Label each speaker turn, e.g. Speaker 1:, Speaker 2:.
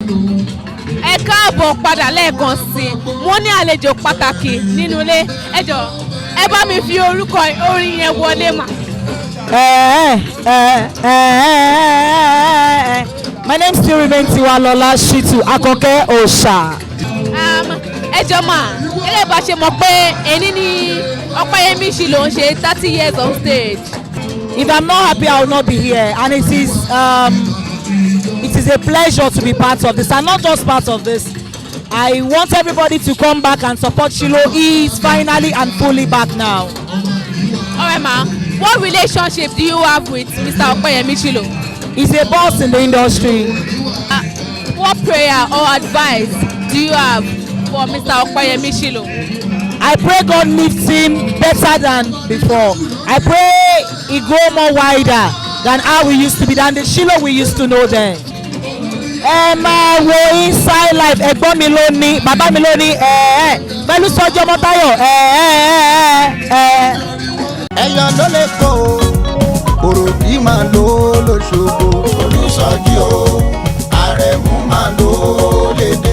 Speaker 1: Ẹ káàbọ̀ padà lẹ́ẹ̀kan sí i. Mo ní àlejò pàtàkì nínú ilé. Ẹ jọ̀ọ́, ẹ bá mi fi orúkọ orin yẹn wọlé mà.
Speaker 2: My name still remains Tiwalola Shittu Akoke Osha.
Speaker 1: Ẹ jọ̀ọ́ mà, gẹ́gẹ́ bá ṣe mọ̀ pé èní ni Opeyemi Shilo ń ṣe 30 years on stage.
Speaker 2: If I'm not happy, I will not be here, and it is a pleasure to be part of this, and not just part of this. I want everybody to come back and support Shilo. He is finally and fully back now.
Speaker 1: Alright ma, what relationship do you have with Mr. Opeyemi Shilo?
Speaker 2: He's a boss in the industry.
Speaker 1: What prayer or advice do you have for Mr. Opeyemi Shilo?
Speaker 2: I pray God lifts him better than before. I pray he grow more wider than how we used to be, than the Shilo we used to know then. Máa wo inside life ẹ̀gbọ́n mi ló ní, bàbá mi ló ní, pẹ̀lú Sọ́jí Ọmọ́táyọ̀